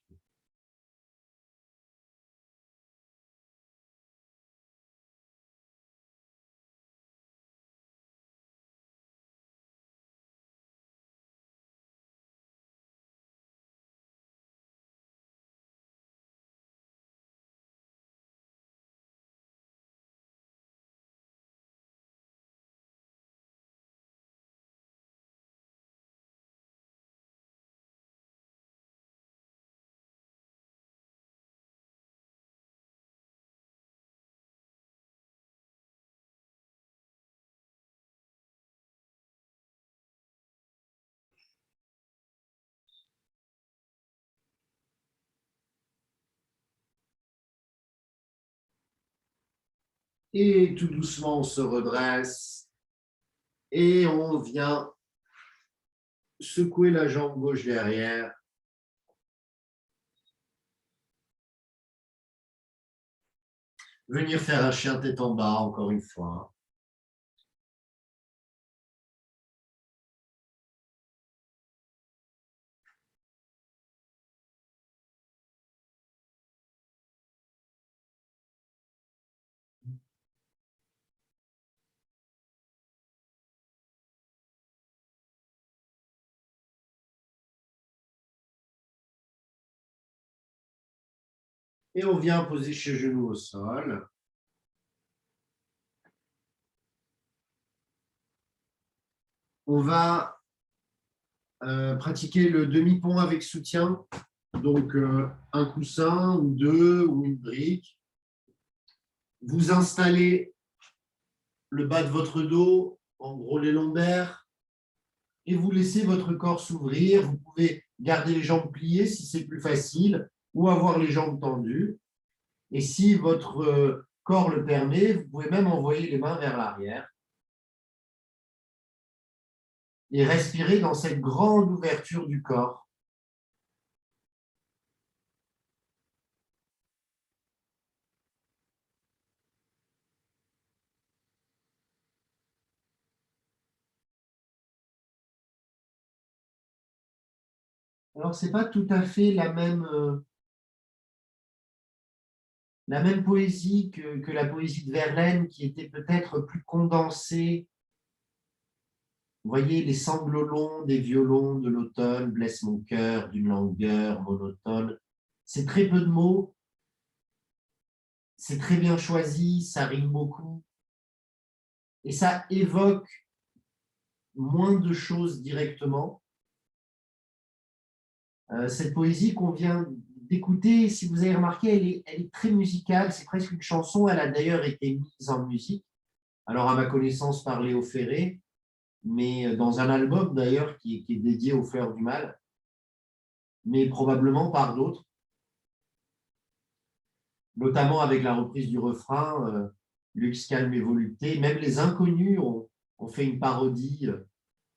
Et tout doucement, on se redresse et on vient secouer la jambe gauche derrière. Venir faire un chien tête en bas, encore une fois. Et on vient poser ses genoux au sol. On va pratiquer le demi-pont avec soutien. Donc, un coussin ou deux ou une brique. Vous installez le bas de votre dos, en gros les lombaires, et vous laissez votre corps s'ouvrir. Vous pouvez garder les jambes pliées si c'est plus facile, ou avoir les jambes tendues. Et si votre corps le permet, vous pouvez même envoyer les mains vers l'arrière. Et respirer dans cette grande ouverture du corps. Alors, ce n'est pas tout à fait la même poésie que la poésie de Verlaine, qui était peut-être plus condensée. Vous voyez, les sanglots longs des violons de l'automne blessent mon cœur d'une langueur monotone. C'est très peu de mots, c'est très bien choisi, ça rime beaucoup, et ça évoque moins de choses directement. Cette poésie qu'on vient d'écouter, si vous avez remarqué, elle est très musicale, c'est presque une chanson, elle a d'ailleurs été mise en musique, alors à ma connaissance par Léo Ferré, mais dans un album d'ailleurs qui est dédié aux Fleurs du Mal, mais probablement par d'autres, notamment avec la reprise du refrain Lux calme et volupté. Même les Inconnus ont fait une parodie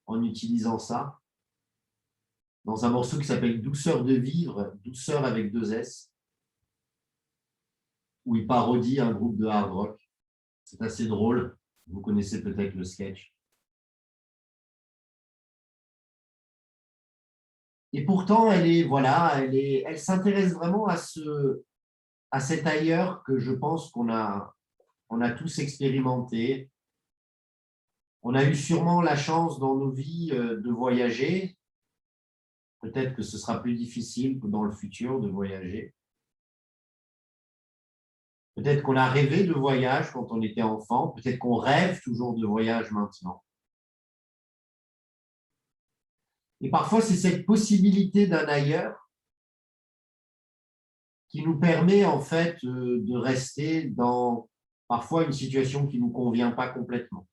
en utilisant ça, dans un morceau qui s'appelle Douceur de vivre, douceur avec deux S, où ils parodient un groupe de hard rock. C'est assez drôle, vous connaissez peut-être le sketch. Et pourtant, elle s'intéresse vraiment à cet ailleurs que je pense on a tous expérimenté. On a eu sûrement la chance dans nos vies de voyager. Peut-être que ce sera plus difficile dans le futur de voyager. Peut-être qu'on a rêvé de voyage quand on était enfant. Peut-être qu'on rêve toujours de voyage maintenant. Et parfois, c'est cette possibilité d'un ailleurs qui nous permet en fait de rester dans parfois une situation qui ne nous convient pas complètement.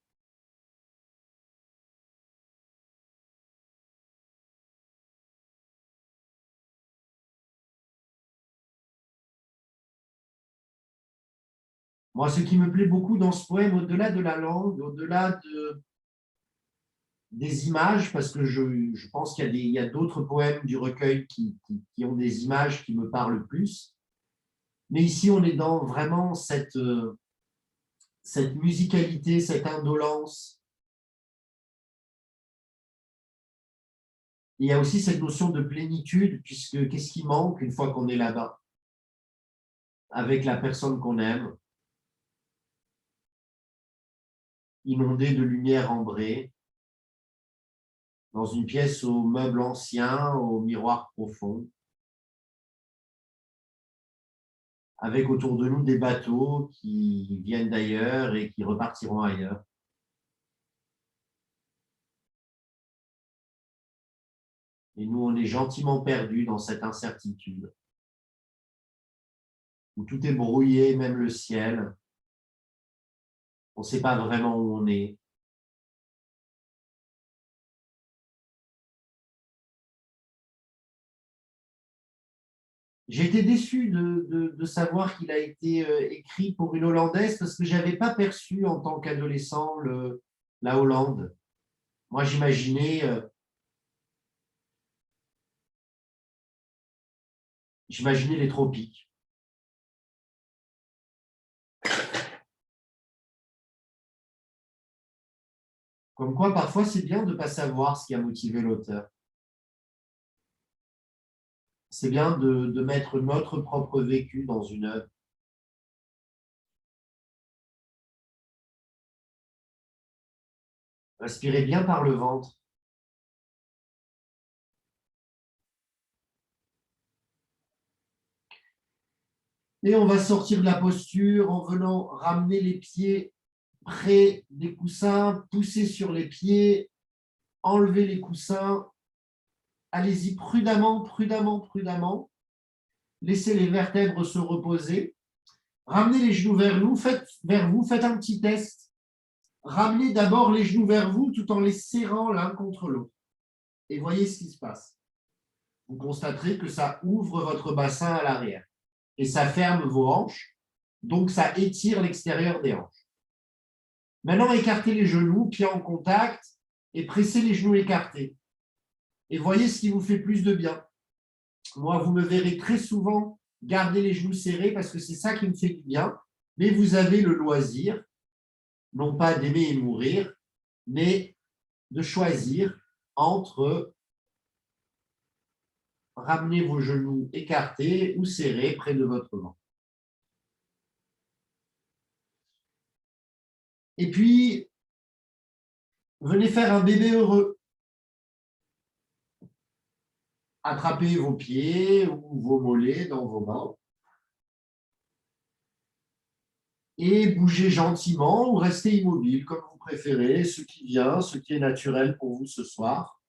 Moi, ce qui me plaît beaucoup dans ce poème, au-delà de la langue, des images, parce que je pense qu'il y a d'autres poèmes du recueil qui ont des images qui me parlent plus. Mais ici, on est dans vraiment cette musicalité, cette indolence. Il y a aussi cette notion de plénitude, puisque qu'est-ce qui manque une fois qu'on est là-bas, avec la personne qu'on aime, inondée de lumière ambrée, dans une pièce aux meubles anciens, au miroir profond, avec autour de nous des bateaux qui viennent d'ailleurs et qui repartiront ailleurs. Et nous, on est gentiment perdus dans cette incertitude, où tout est brouillé, même le ciel. On ne sait pas vraiment où on est. J'ai été déçu de savoir qu'il a été écrit pour une Hollandaise parce que je n'avais pas perçu en tant qu'adolescent la Hollande. Moi, j'imaginais les tropiques. Comme quoi, parfois, c'est bien de ne pas savoir ce qui a motivé l'auteur. C'est bien de mettre notre propre vécu dans une œuvre. Respirez bien par le ventre. Et on va sortir de la posture en venant ramener les pieds près des coussins, pousser sur les pieds, enlever les coussins. Allez-y prudemment, prudemment, prudemment. Laissez les vertèbres se reposer. Ramenez les genoux vers vous, faites un petit test. Ramenez d'abord les genoux vers vous tout en les serrant l'un contre l'autre. Et voyez ce qui se passe. Vous constaterez que ça ouvre votre bassin à l'arrière et ça ferme vos hanches, donc ça étire l'extérieur des hanches. Maintenant, écartez les genoux, pieds en contact et pressez les genoux écartés. Et voyez ce qui vous fait plus de bien. Moi, vous me verrez très souvent garder les genoux serrés parce que c'est ça qui me fait du bien, mais vous avez le loisir, non pas d'aimer et mourir, mais de choisir entre ramener vos genoux écartés ou serrés près de votre ventre. Et puis, venez faire un bébé heureux. Attrapez vos pieds ou vos mollets dans vos mains et bougez gentiment ou restez immobile comme vous préférez, ce qui vient, ce qui est naturel pour vous ce soir.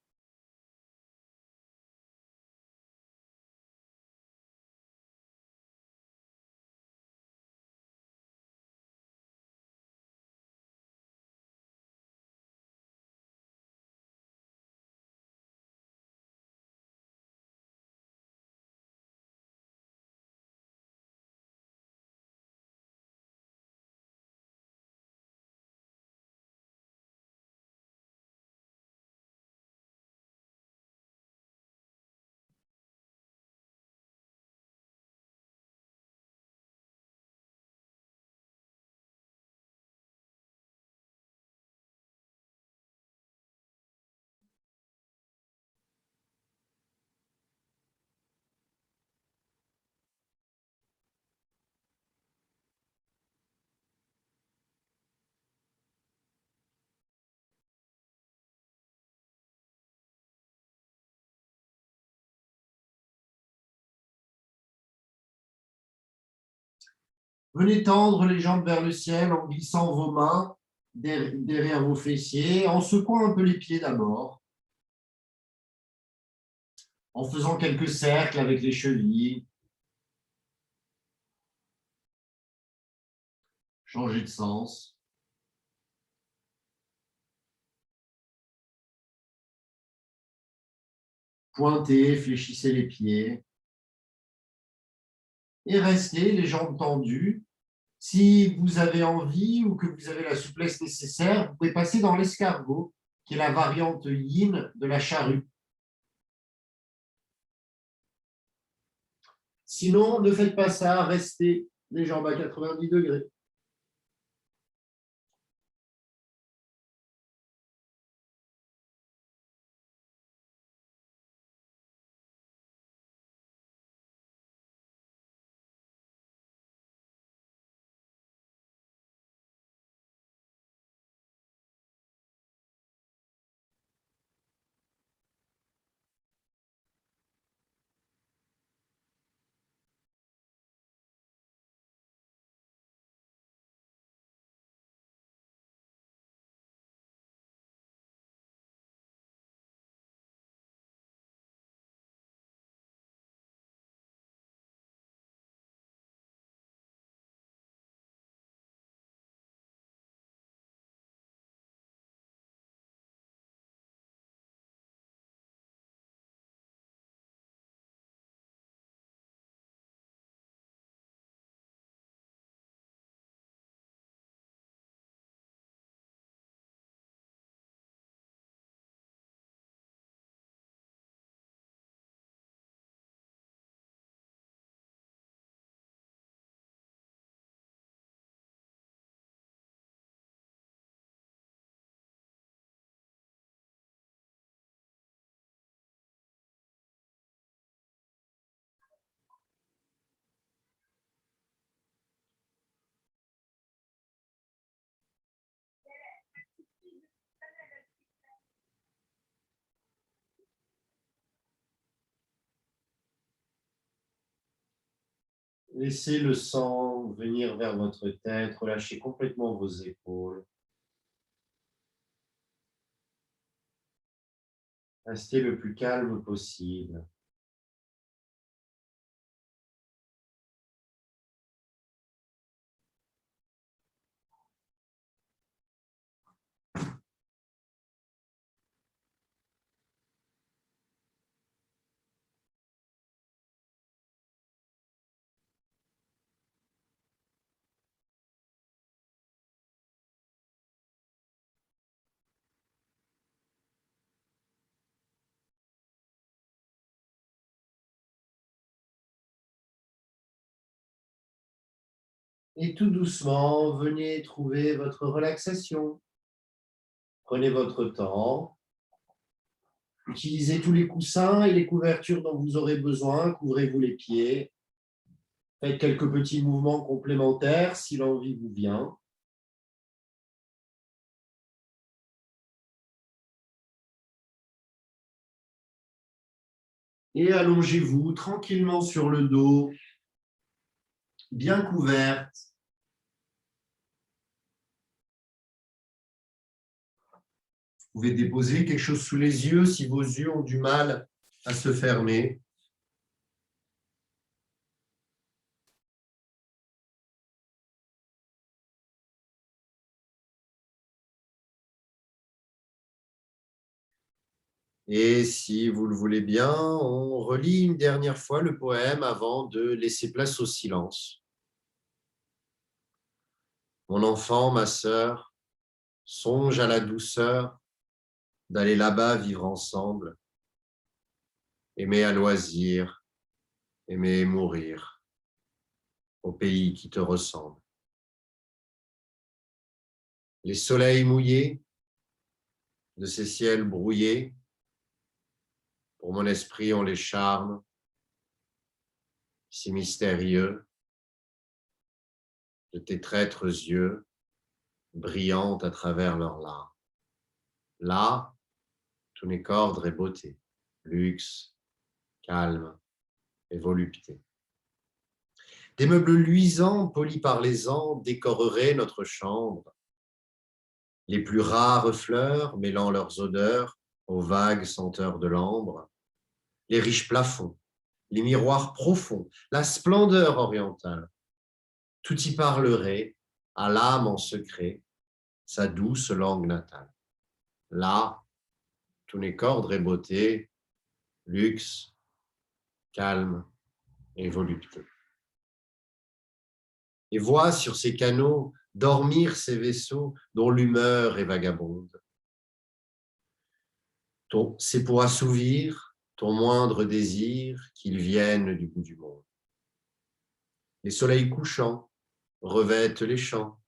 Venez tendre les jambes vers le ciel en glissant vos mains derrière vos fessiers, en secouant un peu les pieds d'abord, en faisant quelques cercles avec les chevilles. Changez de sens. Pointez, fléchissez les pieds. Et restez les jambes tendues. Si vous avez envie ou que vous avez la souplesse nécessaire, vous pouvez passer dans l'escargot, qui est la variante yin de la charrue. Sinon, ne faites pas ça, restez les jambes à 90 degrés. Laissez le sang venir vers votre tête, relâchez complètement vos épaules. Restez le plus calme possible. Et tout doucement, venez trouver votre relaxation. Prenez votre temps. Utilisez tous les coussins et les couvertures dont vous aurez besoin. Couvrez-vous les pieds. Faites quelques petits mouvements complémentaires si l'envie vous vient. Et allongez-vous tranquillement sur le dos, bien couverte. Vous pouvez déposer quelque chose sous les yeux si vos yeux ont du mal à se fermer. Et si vous le voulez bien, on relit une dernière fois le poème avant de laisser place au silence. Mon enfant, ma sœur, songe à la douceur d'aller là-bas vivre ensemble, aimer à loisir, aimer mourir, au pays qui te ressemble. Les soleils mouillés de ces ciels brouillés, pour mon esprit ont les charmes si mystérieux de tes traîtres yeux, brillants à travers leurs larmes. Là, tout n'est qu'ordre et beauté, luxe, calme et volupté. Des meubles luisants, polis par les ans, décoreraient notre chambre. Les plus rares fleurs mêlant leurs odeurs aux vagues senteurs de l'ambre, les riches plafonds, les miroirs profonds, la splendeur orientale. Tout y parlerait à l'âme en secret, sa douce langue natale. Là, tout n'est qu'ordre et beauté, luxe, calme et volupté. Et vois sur ces canaux dormir ces vaisseaux dont l'humeur est vagabonde. C'est pour assouvir ton moindre désir qu'ils viennent du bout du monde. Les soleils couchants revêtent les champs,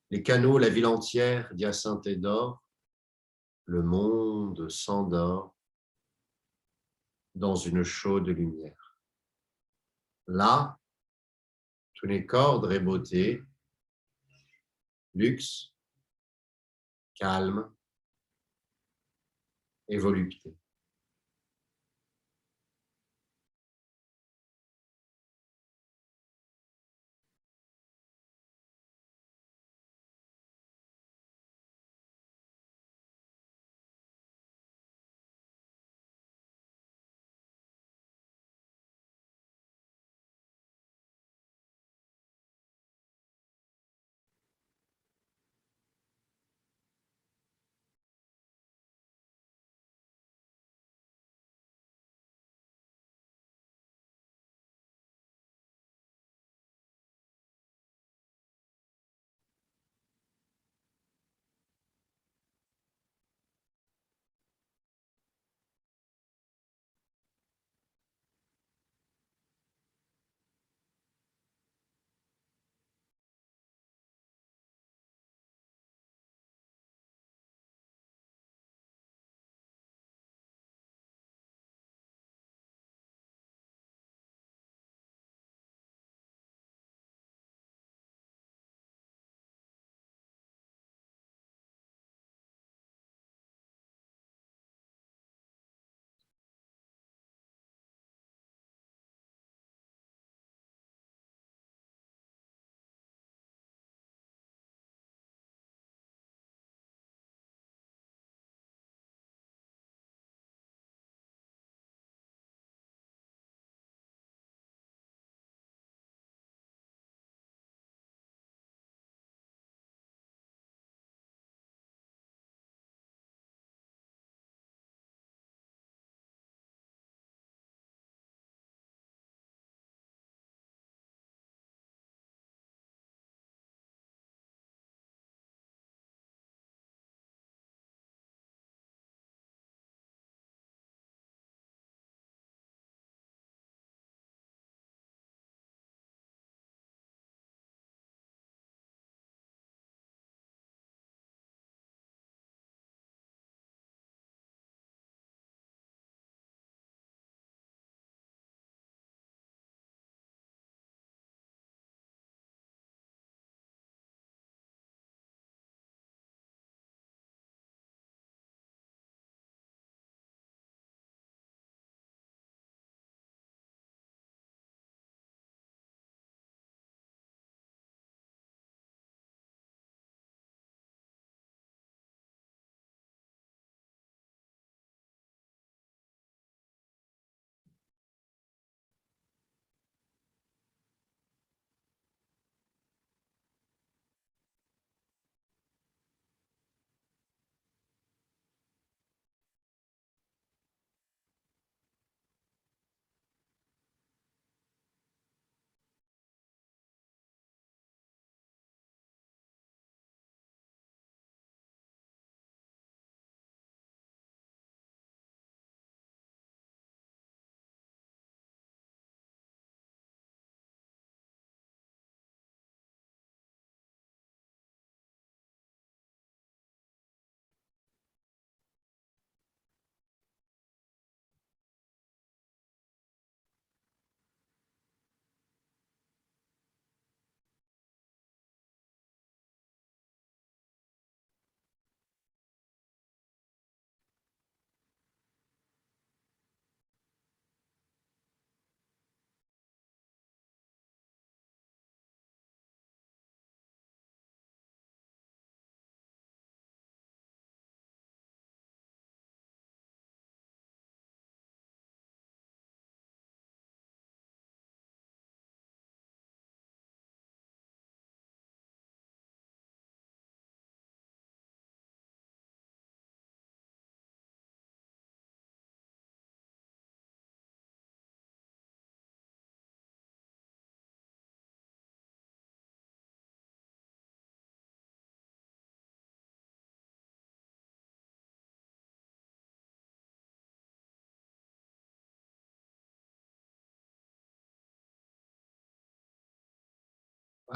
les canaux, la ville entière d'hyacinthe et d'or. Le monde s'endort dans une chaude lumière. Là, tout n'est qu'ordre et beauté, luxe, calme et volupté.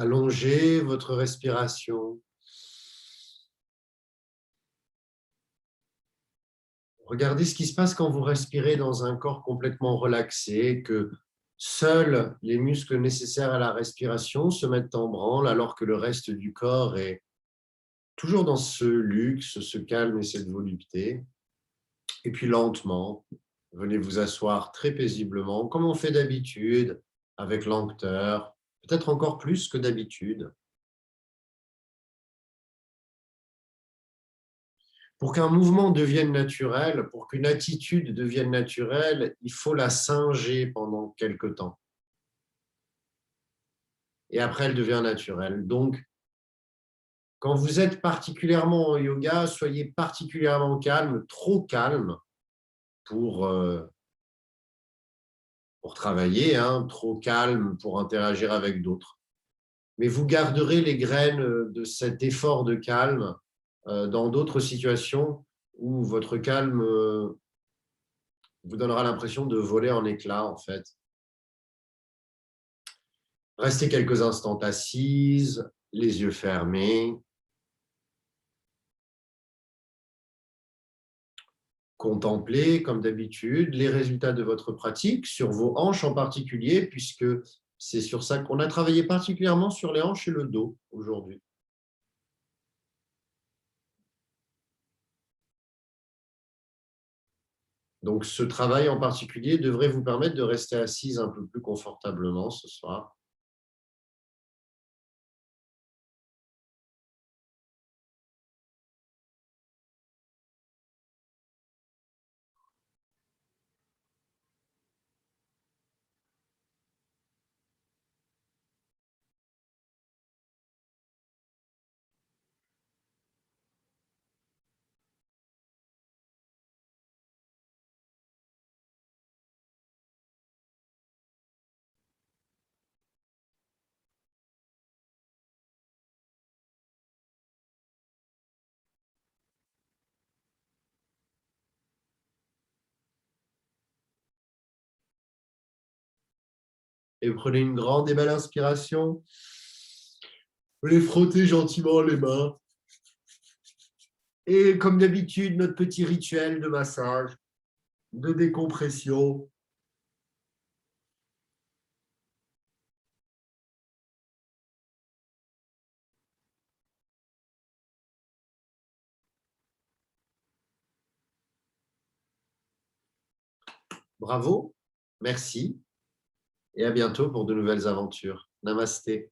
Allongez votre respiration. Regardez ce qui se passe quand vous respirez dans un corps complètement relaxé, que seuls les muscles nécessaires à la respiration se mettent en branle alors que le reste du corps est toujours dans ce luxe, ce calme et cette volupté. Et puis lentement, venez vous asseoir très paisiblement, comme on fait d'habitude, avec lenteur, peut-être encore plus que d'habitude. Pour qu'un mouvement devienne naturel, pour qu'une attitude devienne naturelle, il faut la singer pendant quelque temps. Et après, elle devient naturelle. Donc, quand vous êtes particulièrement en yoga, soyez particulièrement calme, trop calme pour, pour travailler, hein, trop calme pour interagir avec d'autres. Mais vous garderez les graines de cet effort de calme dans d'autres situations où votre calme vous donnera l'impression de voler en éclats, en fait. Restez quelques instants assise, les yeux fermés. Contemplez, comme d'habitude, les résultats de votre pratique sur vos hanches en particulier, puisque c'est sur ça qu'on a travaillé particulièrement sur les hanches et le dos aujourd'hui. Donc, ce travail en particulier devrait vous permettre de rester assise un peu plus confortablement ce soir. Et prenez une grande et belle inspiration. Vous les frottez gentiment les mains. Et comme d'habitude, notre petit rituel de massage, de décompression. Bravo, merci et à bientôt pour de nouvelles aventures. Namasté.